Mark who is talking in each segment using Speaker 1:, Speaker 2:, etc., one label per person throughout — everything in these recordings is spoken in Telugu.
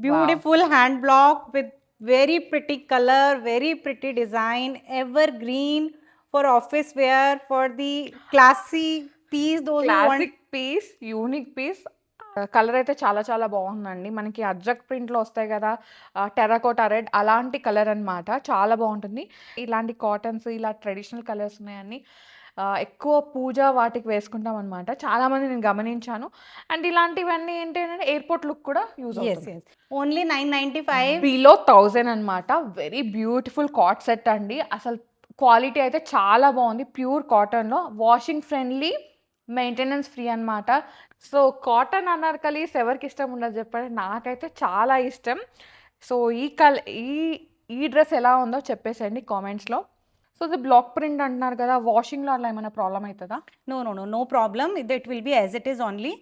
Speaker 1: Wow.
Speaker 2: Beautiful hand block with very pretty color, very pretty design, evergreen for office wear, for the classy piece, those who want.
Speaker 1: Classic piece, unique piece. Colour అయితే చాలా చాలా బాగుందండి. మనకి అజ్రక్ ప్రింట్‌లో వస్తాయి గదా! టెర్రకోటా రెడ్ అలాంటి కలర్ అన్నమాట. చాలా బావుంటుంది. ఇలాంటి కాటన్స్, ఇలా ట్రెడిషనల్ కలర్స్ ఉన్నాయన్నీ ఎక్కువ పూజ వాటికి వేసుకుంటామనమాట. చాలామంది నేను గమనించాను. అండ్ ఇలాంటివన్నీ ఏంటంటే ఎయిర్‌పోర్ట్ లుక్ కూడా యూజ్
Speaker 2: Yes,
Speaker 1: అవుతుంది.
Speaker 2: yes. Only 995.
Speaker 1: బిలో 1000 అనమాట. వెరీ బ్యూటిఫుల్ కార్డ్ సెట్ అండి. అసలు క్వాలిటీ అయితే చాలా బావుంది. ప్యూర్ కాటన్‌లో వాషింగ్ ఫ్రెండ్లీ, మెయింటెనెన్స్ ఫ్రీ అనమాట. సో, కాటన్ అనార్కలీస్ ఎవరికిష్టం ఉండదు చెప్పండి. నాకైతే చాలా ఇష్టం. సో, ఈ ఈ డ్రెస్ ఎలా ఉందో చెప్పేసేయండి కామెంట్స్‌లో. సో, ఇది బ్లాక్ ప్రింట్ అంటున్నారు కదా! వాషింగ్‌లో అలా ఏమైనా ప్రాబ్లమ్ అయితదా?
Speaker 2: No problem. It will be as it is only.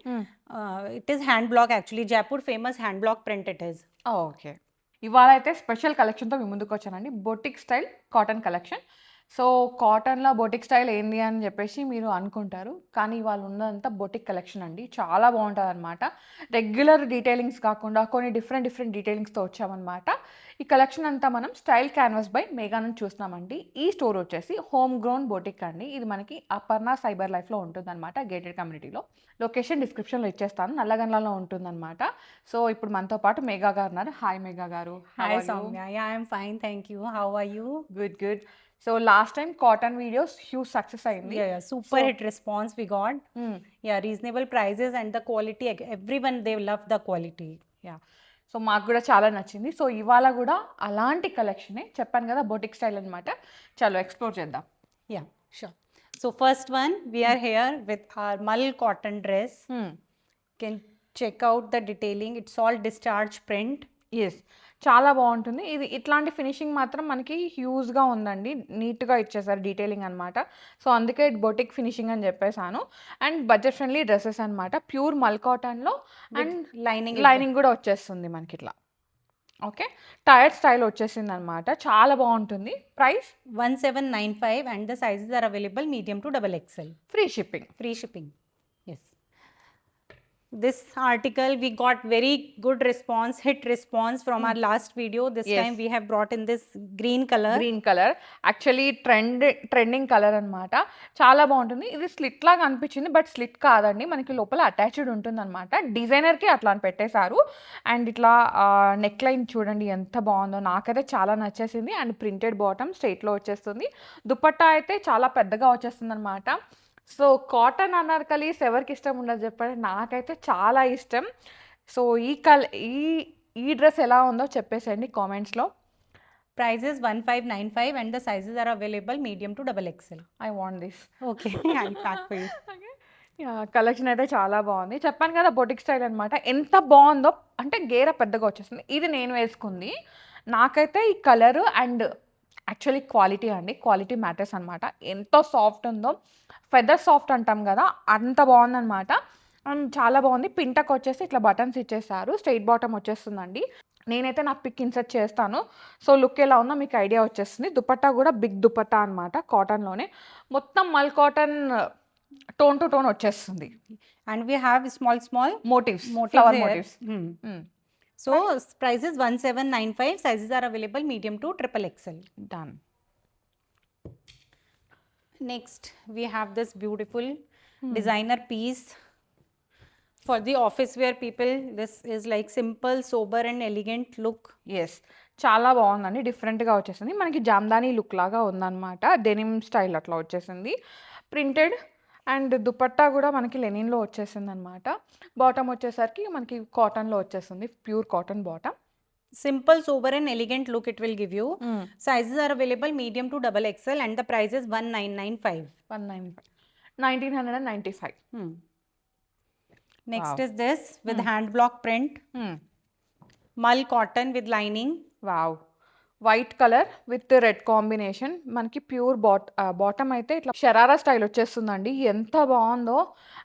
Speaker 2: It is hand block actually. Jaipur famous hand block print it is.
Speaker 1: Okay. ఇవాళైతే స్పెషల్ కలెక్షన్‌తో మీ ముందుకొచ్చానండి. Boutique style cotton collection. So, కాటన్‌లో బొటిక్ స్టైల్ ఏంది అని జెప్పేసి మీరు అనుకుంటారు. కానీ ఇవాళ ఉన్నదంతా బొటిక్ కలెక్షన్ అండి. చాలా బావుంటదనమాట. రెగ్యులర్ డీటెయిలింగ్స్ కాకుండా కొన్ని డిఫరెంట్ డీటెయిలింగ్స్‌తో వచ్చామనమాట. ఈ కలెక్షన్ అంతా మనం స్టైల్ క్యాన్వాస్ బై మేఘా నుంచి చూస్తున్నామండి. ఈ స్టోర్ వచ్చేసి హోమ్ గ్రోన్ బొటిక్ అండి. ఇది మనకి అపర్ణ సైబర్ లైఫ్‌లో ఉంటుందనమాట. గేటెడ్ కమ్యూనిటీలో. లొకేషన్ డిస్క్రిప్షన్‌లో ఇచ్చేస్తాను. నల్లగండ్లలో ఉంటుందనమాట. సో, ఇప్పుడు మనతో పాటు మేఘా గారు ఉన్నారు. హాయ్ మేఘా గారు. How
Speaker 2: Hi
Speaker 1: are you?
Speaker 2: Soumya. Yeah, I'm fine. Thank you. How are you?
Speaker 1: Good. So, last time cotton videos huge success అయింది.
Speaker 2: Yeah, super hit response we got.
Speaker 1: హ్మ్.
Speaker 2: Yeah, reasonable prices and the quality. Everyone they love the quality.
Speaker 1: Yeah! So, మాకు గూడా చాలా నచ్చింది. సో, ఇవాళ గూడా అలాంటి కలెక్షనే చెప్పాను గదా! బొటిక్ స్టైల్ అనమాట. చలో ఎక్స్‌ప్లోర్ చేద్దాం.
Speaker 2: Yeah, sure. So first one, we are here with our Mal cotton dress.
Speaker 1: హ్మ్.
Speaker 2: Can check out the detailing. It's all discharge print.
Speaker 1: Yes. చాలా బావుంటుంది. ఇది ఇట్లాంటి ఫినిషింగ్ మాత్రం మనకి హ్యూజ్‌గా ఉందండి. నీట్‌గా ఇచ్చేసారు డీటెయిలింగ్ అనమాట. సో, అందుకే బొటిక్ ఫినిషింగ్ అని జెప్పేసాను. అండ్ బడ్జెట్ ఫ్రెండ్లీ డ్రెసెస్ అనమాట. ప్యూర్ మల్ కాటన్‌లో అండ్
Speaker 2: Lining.
Speaker 1: లైనింగ్ గూడా వచ్చేస్తుంది మనకిట్లా. ఓకే. టైర్డ్ స్టైల్ వచ్చేసిందనమాట. చాలా బావుంటుంది. Price
Speaker 2: 1795 and the sizes are available medium to double XL.
Speaker 1: Free shipping.
Speaker 2: Free shipping. Yes. This article we got very good response, hit response from our last video. This
Speaker 1: Yes.
Speaker 2: time we have brought in this green color.
Speaker 1: Green colour. Actually trending colour అనమాట. చాలా బావుంటుంది. ఇది స్లిట్ లాగా అనిపించింది. బట్ స్లిట్ కాదండి. మనకి లోపల అటాచ్డ్ ఉంటుందనమాట. డిజైనర్‌కి అట్లా అని పెట్టేశారు. అండ్ ఇట్లా నెక్ లైన్ చూడండి ఎంత బావుందో. నాకైతే చాలా నచ్చేసింది. అండ్ ప్రింటెడ్ బాటమ్ స్ట్రెయిట్‌లో వచ్చేస్తుంది. దుపట్టా అయితే చాలా పెద్దగా వచ్చేస్తుందనమాట. సో, కాటన్ అనార్కలీస్ ఎవరికిష్టం ఉండదు చెప్పండి. నాకైతే చాలా ఇష్టం. సో, ఈ డ్రెస్ ఎలా ఉందో చెప్పేసేయండి కామెంట్స్‌లో.
Speaker 2: Price is 1595 and the sizes are available medium to double XL.
Speaker 1: I want this.
Speaker 2: Okay, I'll pack for you.
Speaker 1: Yeah! Collection అయితే చాలా బావుంది. చెప్పాను కదా! బొటిక్ స్టైల్ అనమాట. ఎంత బావుందో అంటే గేర పెద్దగా వచ్చేసింది. ఇది నేను వేసుకుంది. నాకైతే ఈ కలరు అండ్ యాక్చువల్లీ క్వాలిటీ అండి. క్వాలిటీ మ్యాటర్స్ అనమాట. ఎంత సాఫ్ట్ ఉందో ఫెదర్ సాఫ్ట్ అంటాం గదా! అంత బావుందనమాట. అండ్ చాలా బావుంది. పింటక్ వచ్చేసి ఇట్లా బటన్స్ ఇచ్చేసారు. స్ట్రెయిట్ బాటమ్ వచ్చేస్తుందండి. నేనైతే నా పిక్ ఇన్సర్ట్ చేస్తాను. సో, లుక్ ఎలా ఉందో మీకు ఐడియా వచ్చేస్తుంది. దుపట్టా గూడా బిగ్ దుపట్టా అనమాట కాటన్‌లోనే. మొత్తం మల్ కాటన్ టోన్ టు టోన్ వచ్చేస్తుంది.
Speaker 2: And we have small
Speaker 1: motifs.
Speaker 2: motifs
Speaker 1: flower
Speaker 2: here.
Speaker 1: Motifs.
Speaker 2: Hmm.
Speaker 1: హ్మ్.
Speaker 2: So price is 1795. Sizes are available medium to triple XL.
Speaker 1: Done.
Speaker 2: Next, we have this beautiful designer piece for the office wear people. This is like simple, sober and elegant look.
Speaker 1: Yes. చాలా బావుందండి. డిఫరెంట్‌గా వచ్చేసింది. మనకి జామ్దాని లుక్ లాగా ఉందనమాట. డెనిమ్ స్టైల్ అట్లా వచ్చేసింది. ప్రింటెడ్ అండ్ దుపట్టా గూడా మనకి లెనిన్‌లో వచ్చేసిందనమాట. బాటమ్ వచ్చేసరికి మనకి కాటన్‌లో వచ్చేస్తుంది. Pure cotton bottom.
Speaker 2: Simple, sober and elegant look it will give you.
Speaker 1: హ్మ్.
Speaker 2: Sizes are available medium to double XL and the price is 1995.
Speaker 1: 1995.
Speaker 2: Hmm. Next
Speaker 1: Wow.
Speaker 2: is this with hand block print.
Speaker 1: హ్మ్.
Speaker 2: Mull cotton with lining.
Speaker 1: Wow! White colour with red combination. మనకి ప్యూర్ బాటమ్ అయితే ఇట్లా షరారా స్టైల్ వచ్చేస్తుందండి. ఎంత బావుందో.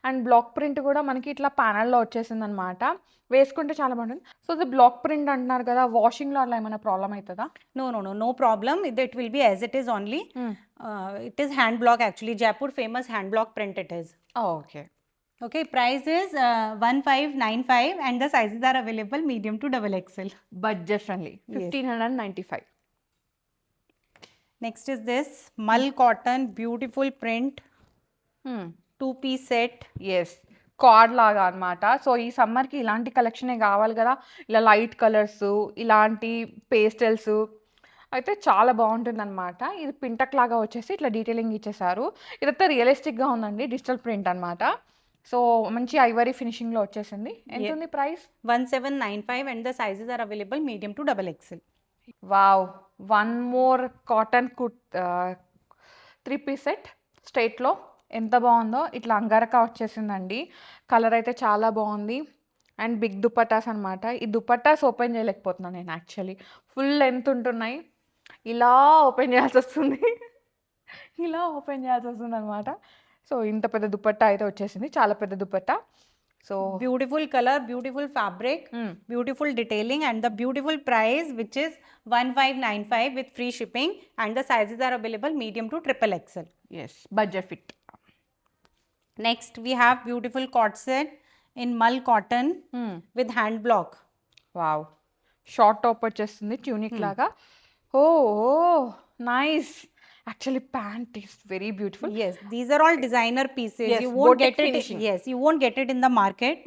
Speaker 1: అండ్ బ్లాక్ ప్రింట్ గూడా మనకి ఇట్లా ప్యానెల్‌లో వచ్చేసిందనమాట. వేసుకుంటే చాలా బావుంటుంది. సో, ఇది బ్లాక్ ప్రింట్ అంటున్నారు కదా! వాషింగ్‌లో అలా ఏమైనా ప్రాబ్లమ్ అయితదా?
Speaker 2: No problem. It will be as it is only.
Speaker 1: హ్మ్.
Speaker 2: It is hand block actually. Jaipur famous hand block print it is.
Speaker 1: Okay.
Speaker 2: Okay, price is 1595 and the sizes are available medium to double XL.
Speaker 1: Budget friendly
Speaker 2: Yes.
Speaker 1: 1595.
Speaker 2: Next is this mull cotton, beautiful print, two-piece set.
Speaker 1: Yes card లాగా అనమాట. సో ఈ సమ్మర్కి ఇలాంటి కలెక్షనే కావాలి కదా, ఇలా లైట్ కలర్స్, ఇలాంటి పేస్టల్స్ అయితే చాలా బాగుంటుందన్నమాట. ఇది పింటక్ లాగా వచ్చేసి ఇట్లా డీటెయిలింగ్ ఇచ్చేసారు. ఇదంతా రియలిస్టిక్గా ఉందండి, డిజిటల్ ప్రింట్ అనమాట. సో మంచి ఐవరీ ఫినిషింగ్లో వచ్చేసింది. ఎంత ఉంది price?
Speaker 2: 1795 and the sizes are available medium to double XL.
Speaker 1: Wow, one more cotton కుట్ 3-piece సెట్ స్ట్రైట్లో ఎంత బాగుందో. ఇట్లా అంగారక వచ్చేసిందండి. కలర్ అయితే చాలా బాగుంది. అండ్ బిగ్ దుపట్టాస్ అనమాట. ఈ దుపట్టాస్ ఓపెన్ చేయలేకపోతున్నాను నేను యాక్చువల్లీ, ఫుల్ లెంత్ ఉంటున్నాయి. ఇలా ఓపెన్ చేయాల్సి వస్తుంది, ఇలా ఓపెన్ చేయాల్సి వస్తుంది అనమాట. సో ఇంత పెద్ద దుపట్టా అయితే వచ్చేసింది, చాలా పెద్ద dupatta. So
Speaker 2: Beautiful color, beautiful fabric, beautiful detailing and the beautiful price which is 1595 with free shipping and the sizes are available medium to triple XL.
Speaker 1: Yes, budget fit.
Speaker 2: Next we have beautiful cord set in mull cotton with hand block.
Speaker 1: Wow, short top వచ్చేస్తుంది ట్యూనిక్ లాగా. Oh nice. Actually pant is very beautiful.
Speaker 2: Yes, these are all designer pieces.
Speaker 1: Yes,
Speaker 2: You won't
Speaker 1: boutique
Speaker 2: get it.
Speaker 1: finishing.
Speaker 2: Yes, you won't get it in the market.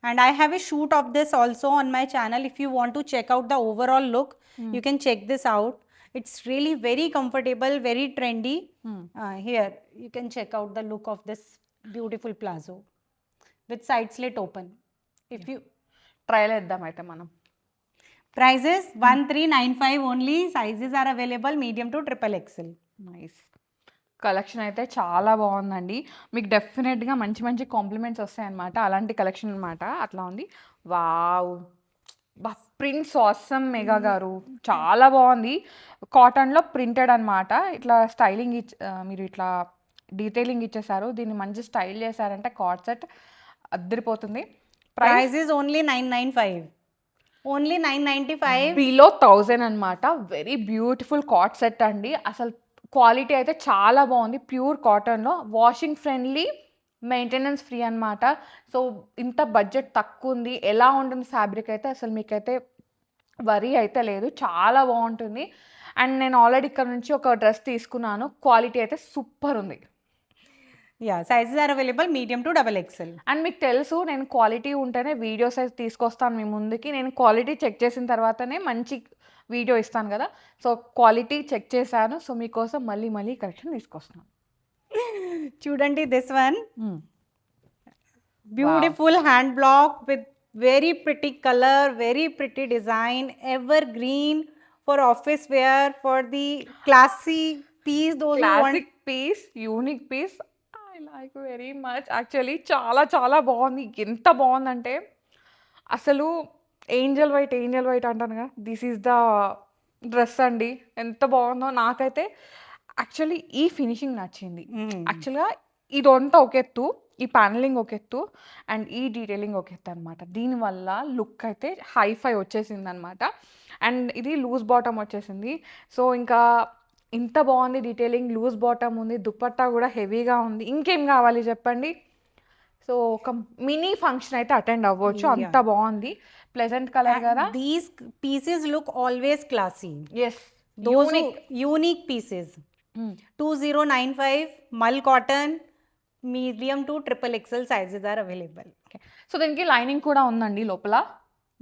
Speaker 2: And I have a shoot of this also on my channel. If you want to check out the overall look, you can check this out. It's really very comfortable, very trendy. Here, you can check out the look of this beautiful plazo with side slit open. If you
Speaker 1: trial వేద్దాం అయితే మనం.
Speaker 2: prices 1395 only. Sizes are available medium to triple XL.
Speaker 1: Nice. Collection అయితే చాలా బాగుందండి. మీకు డెఫినెట్గా మంచి మంచి కాంప్లిమెంట్స్ వస్తాయన్నమాట. అలాంటి కలెక్షన్ అనమాట. అట్లా ఉంది. వావ్, ప్రింట్స్ ఆసమ్ మెగా గారు, చాలా బాగుంది. కాటన్లో ప్రింటెడ్ అనమాట. ఇట్లా స్టైలింగ్ మీరు ఇట్లా డీటెయిలింగ్ ఇచ్చేసారు. దీన్ని మంచి స్టైల్ చేశారంటే కార్డ్ సెట్ అద్దరిపోతుంది.
Speaker 2: Price is only 995. Only 995.
Speaker 1: Below 1000 అనమాట. వెరీ బ్యూటిఫుల్ కార్డ్ సెట్ అండి. అసలు క్వాలిటీ అయితే చాలా బాగుంది. ప్యూర్ కాటన్లో, వాషింగ్ ఫ్రెండ్లీ, మెయింటెనెన్స్ ఫ్రీ అనమాట. సో ఇంత బడ్జెట్ తక్కువ ఉంది, ఎలా ఉంటుంది ఫ్యాబ్రిక్ అయితే అసలు మీకైతే వరీ అయితే లేదు, చాలా బాగుంటుంది. అండ్ నేను ఆల్రెడీ ఇక్కడ నుంచి ఒక డ్రెస్ తీసుకున్నాను, క్వాలిటీ అయితే సూపర్ ఉంది.
Speaker 2: Yeah, sizes are available medium to double XL.
Speaker 1: And మీకు తెలుసు, నేను క్వాలిటీ ఉంటేనే వీడియోస్ అయితే తీసుకొస్తాను మీ ముందుకి. నేను క్వాలిటీ చెక్ చేసిన తర్వాతనే మంచి వీడియో ఇస్తాను కదా. సో క్వాలిటీ చెక్ చేశాను. సో మీకోసం మళ్ళీ మళ్ళీ కలెక్షన్ తీసుకొస్తాను.
Speaker 2: Chudandi, this one. Beautiful hand block with very pretty color, very pretty design, evergreen for office wear, for the classy piece. Those who want.
Speaker 1: Classic piece, unique piece. I like very much. Actually చాలా చాలా బాగుంది. ఎంత బాగుందంటే అసలు ఏంజల్ వైట్ అంటాను కదా, దిస్ ఈజ్ ద డ్రెస్ అండి. ఎంత బాగుందో నాకైతే. యాక్చువల్లీ ఈ ఫినిషింగ్ నచ్చింది. యాక్చువల్గా ఇదంతా ఒక ఎత్తు, ఈ ప్యానలింగ్ ఒక ఎత్తు, అండ్ ఈ డీటెయిలింగ్ ఒక ఎత్తు అనమాట. దీనివల్ల లుక్ అయితే హైఫై వచ్చేసింది అనమాట. అండ్ ఇది లూజ్ బాటమ్ వచ్చేసింది. సో ఇంకా ఇంత బాగుంది డీటెయిలింగ్, లూజ్ బాటమ్ ఉంది, దుపట్టా కూడా హెవీగా ఉంది. ఇంకేం కావాలి చెప్పండి. సో ఒక మినీ ఫంక్షన్ అయితే అటెండ్ అవ్వచ్చు, అంత బాగుంది. ప్లెజెంట్ కలర్ కదా.
Speaker 2: These pieces look always classy.
Speaker 1: Yes,
Speaker 2: Those unique pieces. 2095 mull cotton, medium to triple XL sizes are available.
Speaker 1: So దీనికి లైనింగ్ కూడా ఉందండి లోపల.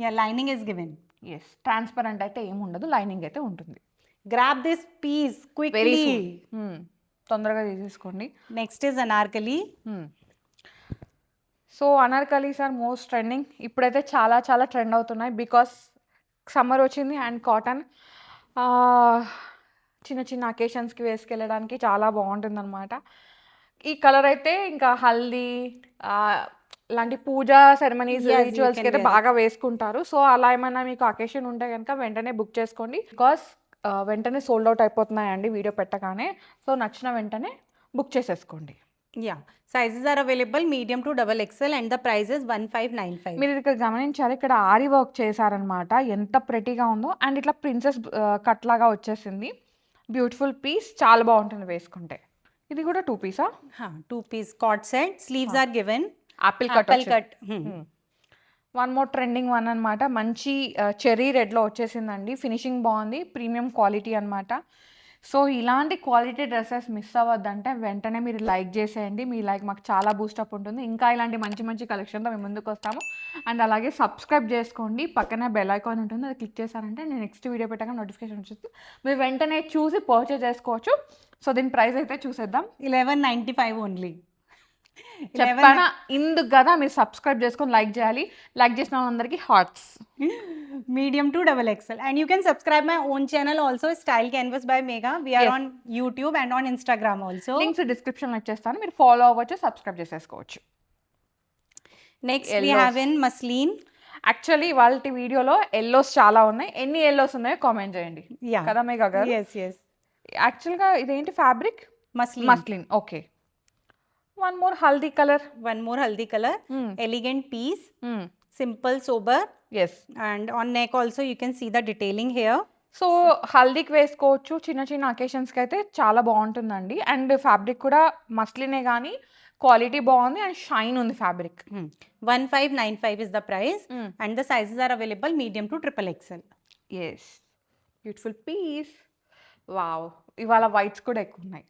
Speaker 2: Yeah, lining is given.
Speaker 1: Yes, transparent అయితే ఏమి ఉండదు, లైనింగ్ అయితే ఉంటుంది.
Speaker 2: Grab this piece
Speaker 1: very
Speaker 2: quickly.
Speaker 1: తొందరగా తీసేసుకోండి.
Speaker 2: Next is anarkali.
Speaker 1: So anarkalis are most trending. ఇప్పుడైతే చాలా చాలా ట్రెండ్ అవుతున్నాయి, బికాస్ సమ్మర్ వచ్చింది అండ్ కాటన్ చిన్న చిన్న అకేషన్స్కి వేసుకెళ్ళడానికి చాలా బాగుంటుంది అనమాట. ఈ కలర్ అయితే ఇంకా హల్దీ ఇలాంటి పూజా సెరమనీస్,
Speaker 2: Yes, you
Speaker 1: రిచువల్స్కి
Speaker 2: can
Speaker 1: అయితే
Speaker 2: wear.
Speaker 1: బాగా వేసుకుంటారు. సో అలా ఏమైనా మీకు అకేషన్ ఉంటే కనుక వెంటనే బుక్ చేసుకోండి, బికాస్ వెంటనే సోల్డ్ అవుట్ అయిపోతున్నాయండి వీడియో పెట్టగానే. సో నచ్చిన వెంటనే బుక్ చేసేసుకోండి.
Speaker 2: Yeah, sizes are available medium to double XL and the price is 1595.
Speaker 1: మీరు ఇక్కడ గమనించారు, ఇక్కడ ఆరి వర్క్ చేశారనమాట. ఎంత ప్రెటీగా ఉందో. అండ్ ఇట్లా ప్రిన్సెస్ కట్ లాగా వచ్చేసింది. బ్యూటిఫుల్ పీస్, చాలా బాగుంటుంది వేసుకుంటే. ఇది కూడా 2 Pisa?
Speaker 2: 2-piece cord set. Sleeves are given.
Speaker 1: Apple cut
Speaker 2: Apple cut.
Speaker 1: One more trending one అనమాట. మంచి చెర్రీ రెడ్లో వచ్చేసిందండి. ఫినిషింగ్ బాగుంది, ప్రీమియం క్వాలిటీ అనమాట. సో ఇలాంటి క్వాలిటీ డ్రెస్సెస్ మిస్ అవ్వద్దంటే వెంటనే మీరు లైక్ చేసేయండి. మీ లైక్ మాకు చాలా బూస్టప్ ఉంటుంది. ఇంకా ఇలాంటి మంచి మంచి కలెక్షన్తో మేము ముందుకు వస్తాము. అండ్ అలాగే సబ్స్క్రైబ్ చేసుకోండి. పక్కనే బెల్ ఐకాన్ ఉంటుంది, అది క్లిక్ చేశారంటే నేను నెక్స్ట్ వీడియో పెట్టాక నోటిఫికేషన్ వచ్చేసి మీరు వెంటనే చూసి పర్చేజ్ చేసుకోవచ్చు. సో దీని ప్రైస్ అయితే చూసేద్దాం.
Speaker 2: 11.95 only.
Speaker 1: చెప్పానా ఇందుకు కదా మీరు సబ్స్క్రైబ్ చేసుకొని లైక్ చేయాలి. లైక్ చేసిన వాళ్ళందరికీ hearts.
Speaker 2: Medium to XXL. And you can subscribe my own channel also, Style Canvas by Megha. We are
Speaker 1: Yes.
Speaker 2: on YouTube and on Instagram also.
Speaker 1: Links డిస్క్రిప్షన్లో ఇచ్చేస్తాను, మీరు ఫాలో అవ్వచ్చు, సబ్స్క్రైబ్ చేసేసుకోవచ్చు.
Speaker 2: Next we
Speaker 1: Yellows.
Speaker 2: have in muslin.
Speaker 1: Actually వాళ్ళ వీడియోలో ఎల్లోస్ చాలా ఉన్నాయి. ఎన్ని ఎల్లోస్ ఉన్నాయో కామెంట్ చేయండి.
Speaker 2: Yeah.
Speaker 1: కదా మేఘా గారు?
Speaker 2: Yes.
Speaker 1: యాక్చువల్గా ఇదేంటి fabric?
Speaker 2: Muslin.
Speaker 1: Muslin. Okay. One more haldi colour.
Speaker 2: One more haldi color. Elegant piece. Simple, sober.
Speaker 1: ఎస్.
Speaker 2: And on neck also you can see the detailing here.
Speaker 1: So హల్దీకి వేసుకోవచ్చు, చిన్న చిన్న అకేషన్స్కి అయితే చాలా బాగుంటుందండి. అండ్ ఫ్యాబ్రిక్ కూడా మస్లినే కానీ క్వాలిటీ బాగుంది అండ్ షైన్ ఉంది fabric.
Speaker 2: 1595 is the price. And the sizes are available medium to XXL.
Speaker 1: Yes, beautiful piece. Wow, ఇవాళ వైట్స్ కూడా ఎక్కువ ఉన్నాయి.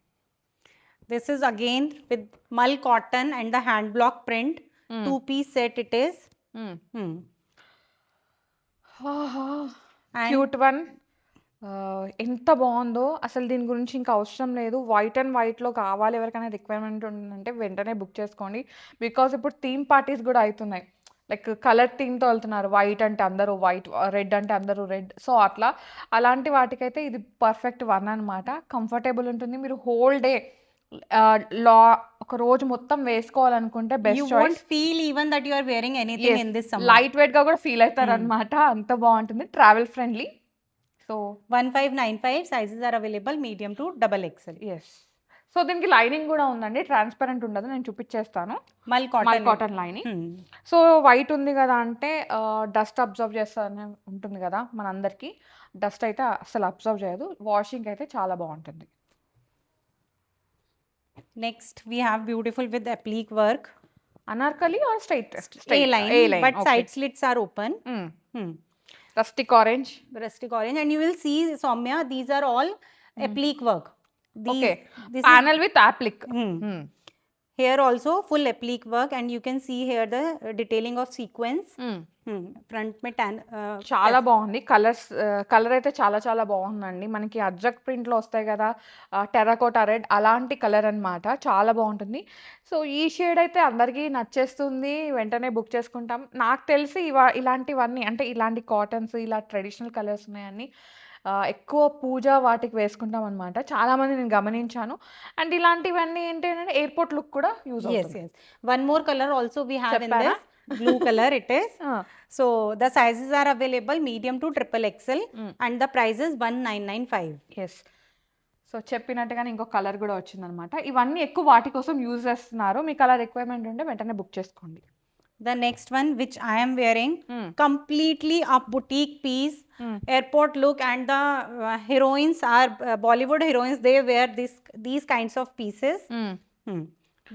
Speaker 2: This is again with mull cotton and the hand block print. 2-piece set it is.
Speaker 1: Cute one. ఎంత బాగుందో అసలు, దీని గురించి ఇంకా అవసరం లేదు. వైట్ అండ్ వైట్లో కావాలి ఎవరికైనా రిక్వైర్మెంట్ ఉందంటే వెంటనే బుక్ చేసుకోండి. బికాజ్ ఇప్పుడు థీమ్ పార్టీస్ కూడా అవుతున్నాయి. లైక్ కలర్ థీమ్తో వెళ్తున్నారు. వైట్ అంటే అందరూ వైట్, రెడ్ అంటే అందరూ రెడ్. సో అట్లా అలాంటి వాటికైతే ఇది పర్ఫెక్ట్ వన్ అనమాట. కంఫర్టబుల్ ఉంటుంది. మీరు హోల్ డే ఒక రోజు మొత్తం వేసుకోవాలనుకుంటే
Speaker 2: You
Speaker 1: best
Speaker 2: won't
Speaker 1: choice.
Speaker 2: feel even that you are wearing anything in this summer.
Speaker 1: Light వెయిట్గా కూడా ఫీల్ అవుతారు అనమాట. అంత బాగుంటుంది, travel friendly. So
Speaker 2: 1595 sizes are available medium to XXL.
Speaker 1: Yes. So దీనికి లైనింగ్ కూడా ఉందండి, ట్రాన్స్పరెంట్ ఉండదు, నేను చూపించేస్తాను.
Speaker 2: Mull cotton.
Speaker 1: Cotton lining. So white ఉంది కదా అంటే డస్ట్ అబ్జర్వ్ చేస్తానే ఉంటుంది కదా మనందరికీ. డస్ట్ అయితే అసలు అబ్జర్వ్ చేయదు. వాషింగ్ అయితే చాలా బాగుంటుంది.
Speaker 2: Next we have beautiful with applique work.
Speaker 1: Anarkali or straight?
Speaker 2: A-line, but side slits are open.
Speaker 1: Rustic orange.
Speaker 2: Rustic orange. And you will see, Soumya, these are all applique work.
Speaker 1: Okay.
Speaker 2: This
Speaker 1: panel with appliqué.
Speaker 2: Here also full applique work, and you can see here the detailing of sequence. Front में tan.
Speaker 1: చాలా బాగుంది. కలర్ అయితే చాలా చాలా బాగుందండి. మనకి అజ్రక్ ప్రింట్లో వస్తాయి కదా, టెర్రకోటా రెడ్, అలాంటి కలర్ అన్నమాట. చాలా బాగుంటుంది. సో ఈ షేడ్ అయితే అందరికీ నచ్చేస్తుంది, వెంటనే బుక్ చేసుకుంటాం. నాకు తెలిసి ఇలాంటివన్నీ అంటే ఇలాంటి కాటన్స్, ఇలా ట్రెడిషనల్ కలర్స్ ఉన్నాయని ఎక్కువ పూజ వాటికి వేసుకుంటాం అనమాట. చాలామంది నేను గమనించాను. అండ్ ఇలాంటివన్నీ ఏంటంటే ఎయిర్పోర్ట్ లుక్ కూడా యూజ్
Speaker 2: Yes,
Speaker 1: అవుతుంది.
Speaker 2: yes. One more color also we have in
Speaker 1: Cheppara?
Speaker 2: this. Blue color it is. So the sizes are available medium to XXL. And the price is 1995.
Speaker 1: Yes. So చెప్పినట్టుగానే ఇంకో కలర్ కూడా వచ్చిందనమాట. ఇవన్నీ ఎక్కువ వాటి కోసం యూజ్ చేస్తున్నారు. మీకు అలా రిక్వైర్మెంట్ ఉంటే వెంటనే బుక్ చేసుకోండి.
Speaker 2: The next one which I am wearing, completely a boutique piece, airport look, and the heroines are Bollywood heroines. They wear these kinds of pieces.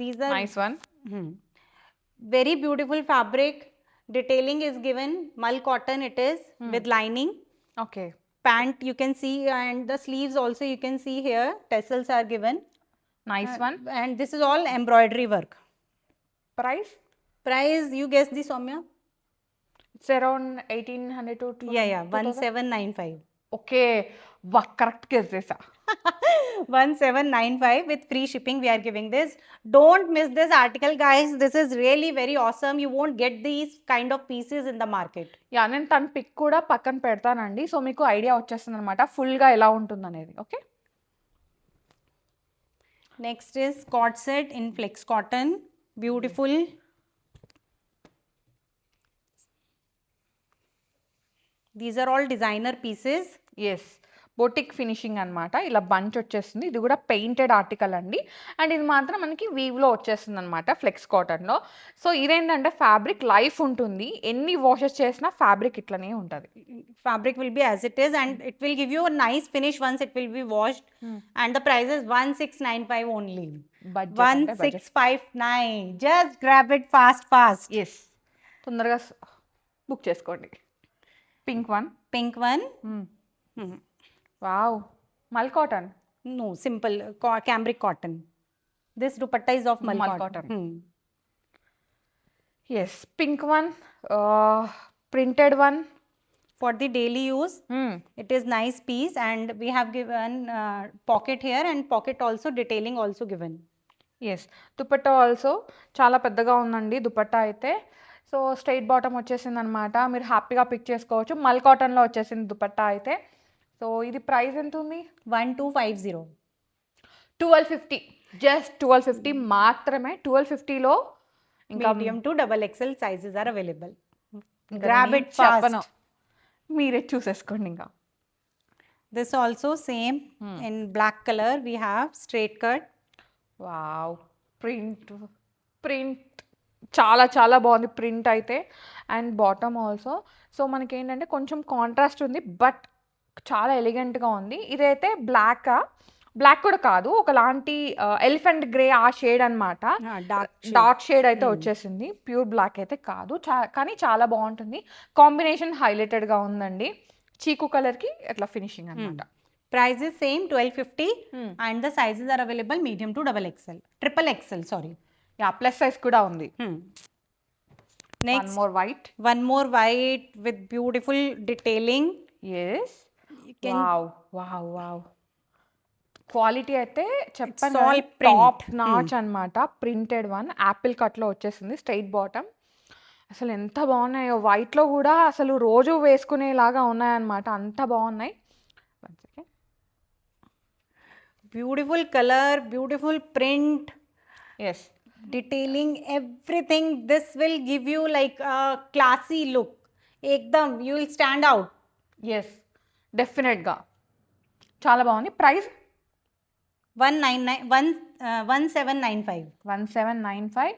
Speaker 2: These are
Speaker 1: nice one.
Speaker 2: very beautiful fabric. Detailing is given, mull cotton it is, with lining.
Speaker 1: Okay.
Speaker 2: Pant you can see, and the sleeves also you can see here, tassels are given.
Speaker 1: Nice one.
Speaker 2: And this is all embroidery work.
Speaker 1: Price
Speaker 2: Price, you guess this, Soumya?
Speaker 1: It's around 1800 to
Speaker 2: Yeah, 1795.
Speaker 1: Okay. Correct guess చేసా.
Speaker 2: 1795 with free shipping we are giving this. Don't miss this article, guys. This is really very awesome. You won't get these kind of pieces in the market.
Speaker 1: Yeah, నేను తన పిక్ కూడా పక్కన పెడతానండి. సో మీకు ఐడియా వచ్చేస్తుంది అనమాట ఫుల్గా ఎలా ఉంటుంది అనేది. Okay.
Speaker 2: Next is cord set in flex cotton. Beautiful. These are all designer pieces.
Speaker 1: Yes, boutique finishing అనమాట. ఇలా బంచ్ వచ్చేస్తుంది. ఇది కూడా పెయింటెడ్ ఆర్టికల్ అండి. అండ్ ఇది మాత్రం మనకి వీవ్‌లో వచ్చేస్తుంది అనమాట ఫ్లెక్స్ కాటన్‌లో. సో ఇదేంటంటే ఫ్యాబ్రిక్ లైఫ్ ఉంటుంది. ఎన్ని వాషెస్ చేసినా ఫ్యాబ్రిక్ ఇట్లనే ఉంటది.
Speaker 2: Fabric will be as it is, and it will give you a nice finish once it will be washed.
Speaker 1: Hmm.
Speaker 2: And the price is 1695 only.
Speaker 1: Budget అంటే budget.
Speaker 2: 1659. Just grab it fast.
Speaker 1: Yes. తొందరగా బుక్ చేసుకోండి. Pink one.
Speaker 2: Pink one.
Speaker 1: Wow! మల్ cotton.
Speaker 2: No, simple cambric cotton. This dupatta is of
Speaker 1: Mal
Speaker 2: mal
Speaker 1: cotton.
Speaker 2: cotton.
Speaker 1: Yes. Pink one. Printed one.
Speaker 2: For the daily use, it is nice piece, and we have given pocket here, and pocket also detailing also given.
Speaker 1: Yes. Dupatta also చాలా పెద్దగా ఉందండి దుపట్టా అయితే. సో స్ట్రెయిట్ బాటమ్ వచ్చేసిందనమాట. మీరు హ్యాపీగా పిక్ చేసుకోవచ్చు. మల్ కాటన్‌లో వచ్చేసింది దుపట్టా అయితే. సో ఇది ప్రైస్ ఎంతుంది?
Speaker 2: 1250.
Speaker 1: 1250. జస్ట్ 1250 మాత్రమే. 1250లో ఇంకా
Speaker 2: Medium to double XL sizes are available.
Speaker 1: ఇంకా
Speaker 2: Grab
Speaker 1: నేను
Speaker 2: it fast.
Speaker 1: చెప్పను. మీరే చూసేసుకోండి ఇంకా.
Speaker 2: This also same in black color. We have straight cut.
Speaker 1: Wow! Print చాలా చాలా బాగుంది ప్రింట్ అయితే. And bottom also. సో మనకేంటంటే కొంచెం కాంట్రాస్ట్ ఉంది. బట్ చాలా ఎలిగెంట్‌గా ఉంది. ఇదైతే బ్లాకా? బ్లాక్ కూడా కాదు. ఒకలాంటి ఎలిఫెంట్ గ్రే ఆ షేడ్ అనమాట. డార్క్ షేడ్ అయితే వచ్చేసింది. ప్యూర్ బ్లాక్ అయితే కాదు. కానీ చాలా బాగుంటుంది. కాంబినేషన్ హైలైటెడ్‌గా ఉందండి. చీకు కలర్‌కి అట్లా ఫినిషింగ్ అనమాట.
Speaker 2: Price is same 1250, and the sizes are available medium to double XL. Triple XL, sorry.
Speaker 1: Yeah! Plus size కూడా ఉంది. One
Speaker 2: Next,
Speaker 1: more white.
Speaker 2: one more white with beautiful detailing.
Speaker 1: Yes.
Speaker 2: You can
Speaker 1: wow! Quality అయితే చెప్పాను
Speaker 2: all
Speaker 1: కదా,
Speaker 2: print.
Speaker 1: టాప్ నాచ్ అనమాట. ప్రింటెడ్ వన్ యాపిల్ కట్‌లో వచ్చేసింది. Straight bottom. అసలు ఎంత బాగున్నాయో. వైట్‌లో కూడా అసలు రోజు వేసుకునేలాగా ఉన్నాయన్నమాట. అంత బాగున్నాయి. One second.
Speaker 2: beautiful color, beautiful print,
Speaker 1: yes.
Speaker 2: detailing, everything. This will give you like a classy look. Ekdam, you will stand out.
Speaker 1: Yes. డెఫినెట్‌గా. చాలా బాగుంది. ప్రైస్
Speaker 2: 1795.
Speaker 1: 1795.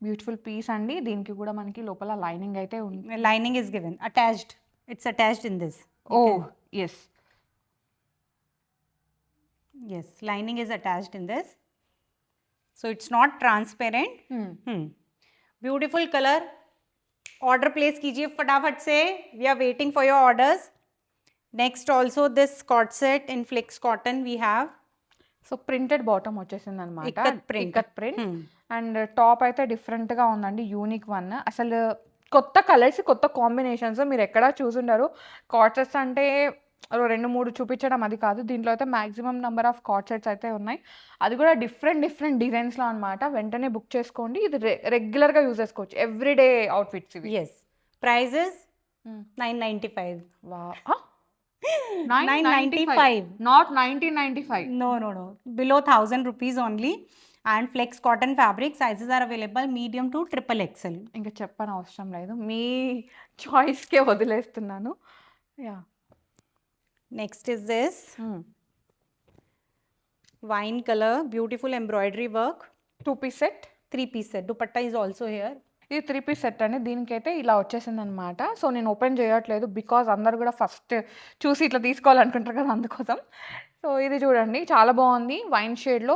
Speaker 1: బ్యూటిఫుల్ పీస్ అండి. దీనికి కూడా మనకి లోపల లైనింగ్ అయితే ఉంది.
Speaker 2: Lining is given, attached. It's attached in this.
Speaker 1: Oh! Yes.
Speaker 2: Yes, lining is attached in this. So it's not transparent. Beautiful color. Order place कीजिए फटाफट से. We are waiting for your orders. Next also this cord set in flex cotton we have.
Speaker 1: So printed bottom వచ్చేసిందనమాట.
Speaker 2: Ikat print.
Speaker 1: Ikat print. And top అయితే డిఫరెంట్‌గా ఉందండి. Unique one. అసలు కొత్త కలర్స్, కొత్త కాంబినేషన్స్ మీరు ఎక్కడా చూసుండరు. కార్డ్ సెట్స్ అంటే 2, 3 చూపించడం అది కాదు. దీంట్లో అయితే maximum number of card sets అయితే ఉన్నాయి. అది కూడా డిఫరెంట్ డిజైన్స్‌లో అనమాట. వెంటనే బుక్ చేసుకోండి. ఇది రెగ్యులర్‌గా యూజ్ చేసుకోవచ్చు. ఎవ్రీడే అవుట్‌ఫిట్స్ ఇవి.
Speaker 2: Yes. Price is 995.
Speaker 1: Wow!
Speaker 2: 995.
Speaker 1: Not 1995.
Speaker 2: No. Below 1000 rupees only. And flex cotton fabric sizes are available medium to triple XL.
Speaker 1: ఇంకా చెప్పని అవసరం లేదు. మీ చాయిస్‌కే వదిలేస్తున్నాను. Yeah!
Speaker 2: Next is this wine color, beautiful embroidery work.
Speaker 1: 2 piece set.
Speaker 2: 3 piece set. Dupatta is also here.
Speaker 1: ఇది 3 పీస్ సెట్ అండి. దీనికైతే ఇలా వచ్చేసిందనమాట. సో నేను ఓపెన్ చేయట్లేదు. బికాజ్ అందరూ కూడా ఫస్ట్ చూసి ఇట్లా తీసుకోవాలనుకుంటారు కదా, అందుకోసం. సో ఇది చూడండి చాలా బాగుంది. వైన్ షేడ్‌లో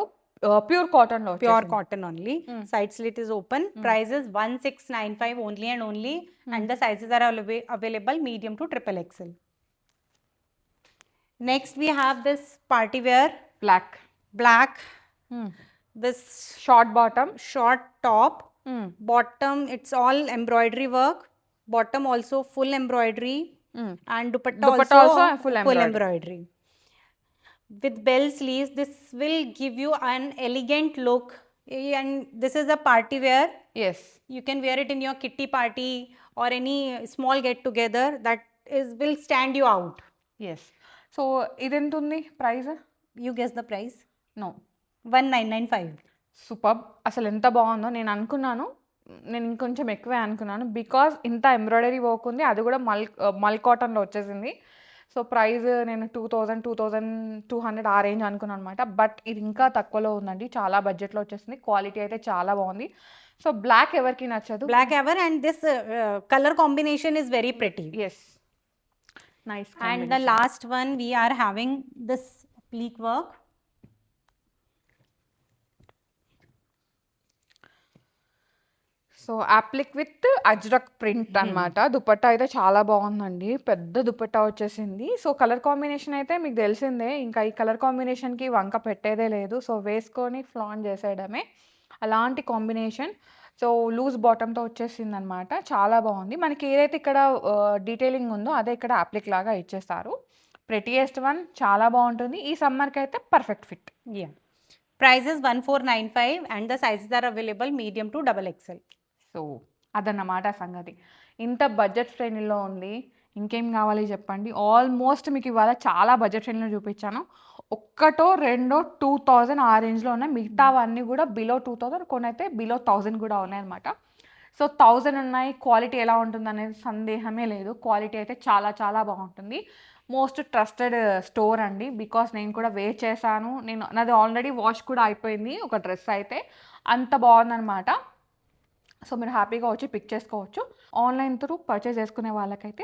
Speaker 1: ప్యూర్ కాటన్‌లో
Speaker 2: Pure cotton only. Side slit is open. Price is 1695 only and only. And the sizes are available medium to triple XL. Next we have this party wear
Speaker 1: black.
Speaker 2: black. This
Speaker 1: short bottom.
Speaker 2: short top. Bottom it's all embroidery work. Bottom also full embroidery. And dupatta also
Speaker 1: full
Speaker 2: embroidery. With bell sleeves, this will give you an elegant look. And this is a party wear.
Speaker 1: Yes.
Speaker 2: You can wear it in your kitty party or any small get together. That will stand you out.
Speaker 1: Yes. So ఇదెంతుంది price?
Speaker 2: You guess the price.
Speaker 1: No.
Speaker 2: 1995.
Speaker 1: Superb. అసలు ఎంత బాగుందో. నేను ఇంకొంచెం ఎక్కువే అనుకున్నాను. బికాజ్ ఇంత ఎంబ్రాయిడరీ వర్క్ ఉంది. అది కూడా మల్ కాటన్‌లో వచ్చేసింది. సో ప్రైస్ నేను 2200 ఆ రేంజ్ అనుకున్నాను అనమాట. బట్ ఇది ఇంకా తక్కువలో ఉందండి. చాలా బడ్జెట్‌లో వచ్చేసింది. క్వాలిటీ అయితే చాలా బాగుంది. సో బ్లాక్ ఎవరికీ నచ్చదు.
Speaker 2: Black ever, and this color combination is very pretty.
Speaker 1: Yes. Nice
Speaker 2: And the
Speaker 1: combination.
Speaker 2: last one, we are having this pleat work.
Speaker 1: So applique with ajrakh print అన్నమాట. దుపట్టా అయితే చాలా బాగుందండి. పెద్ద దుపట్టా వచ్చేసింది. సో కలర్ కాంబినేషన్ అయితే మీకు తెలిసిందే. ఇంకా ఈ కలర్ కాంబినేషన్‌కి వంక పెట్టేదే లేదు. సో వేసుకొని ఫ్లాంట్ చేసేయడమే. అలాంటి కాంబినేషన్. సో లూజ్ బాటమ్‌తో వచ్చేసిందనమాట. చాలా బాగుంది. మనకి ఏదైతే ఇక్కడ డీటెయిలింగ్ ఉందో అదే ఇక్కడ అప్లిక్ లాగా ఇచ్చేస్తారు. ప్రెట్టియెస్ట్ వన్, చాలా బాగుంటుంది. ఈ సమ్మర్‌కి అయితే perfect fit.
Speaker 2: Yeah. Price is 1495 and the sizes are available medium to double XL.
Speaker 1: So అదన్నమాట సంగతి. ఇంత బడ్జెట్ ఫ్రెండ్లీలో ఉంది. ఇంకేం కావాలి చెప్పండి. ఆల్మోస్ట్ మీకు ఇవాళ చాలా బడ్జెట్ ఫ్రెండ్లీలో చూపించాను. ఒక్కటో రెండో 2000 ఆ రేంజ్లో ఉన్నాయి. మిగతావన్నీ కూడా బిలో 2000, కొన్ని అయితే బిలో 1000 కూడా ఉన్నాయన్నమాట. సో 1000 ఉన్నాయి. క్వాలిటీ ఎలా ఉంటుందనేది సందేహమే లేదు. క్వాలిటీ అయితే చాలా చాలా బాగుంటుంది. మోస్ట్ ట్రస్టెడ్ స్టోర్ అండి. బికాస్ నేను కూడా వేర్ చేశాను. నాది ఆల్రెడీ వాష్ కూడా అయిపోయింది ఒక డ్రెస్ అయితే. అంత బాగుందనమాట. సో మీరు హ్యాపీగా వచ్చి పిక్ చేసుకోవచ్చు. ఆన్లైన్ త్రూ పర్చేస్ చేసుకునే వాళ్ళకైతే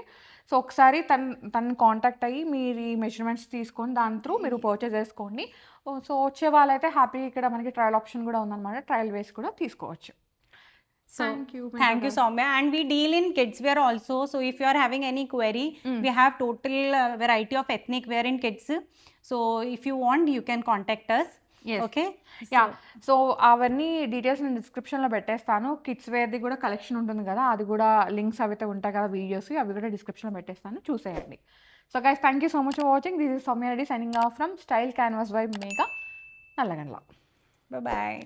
Speaker 1: సో ఒకసారి తనని కాంటాక్ట్ అయ్యి మీరు ఈ మెజర్మెంట్స్ తీసుకొని దాని త్రూ మీరు పర్చేస్ చేసుకోండి. సో వచ్చే వాళ్ళైతే హ్యాపీగా ఇక్కడ మనకి ట్రయల్ ఆప్షన్ కూడా ఉందన్నమాట. ట్రయల్ వేసి కూడా తీసుకోవచ్చు.
Speaker 2: So
Speaker 1: Thank you,
Speaker 2: thank you,
Speaker 1: Megha.
Speaker 2: Soumya. And we deal in kids wear also. So if you are having any query, we have total variety of ethnic wear in kids. So if you want, you can contact us.
Speaker 1: Yes.
Speaker 2: Okay.
Speaker 1: Yeah. So అవన్నీ డీటెయిల్స్ నేను డిస్క్రిప్షన్లో పెట్టేస్తాను. కిడ్స్ వేర్ది కూడా కలెక్షన్ ఉంటుంది కదా, అది కూడా లింక్స్ అయితే ఉంటాయి కదా వీడియోస్, అవి కూడా డిస్క్రిప్షన్లో పెట్టేస్తాను, చూసేయండి. So guys, thank you so much for watching. This is Soumya Reddy signing off from style canvas by Megha, Nallagandla.
Speaker 2: Bye bye.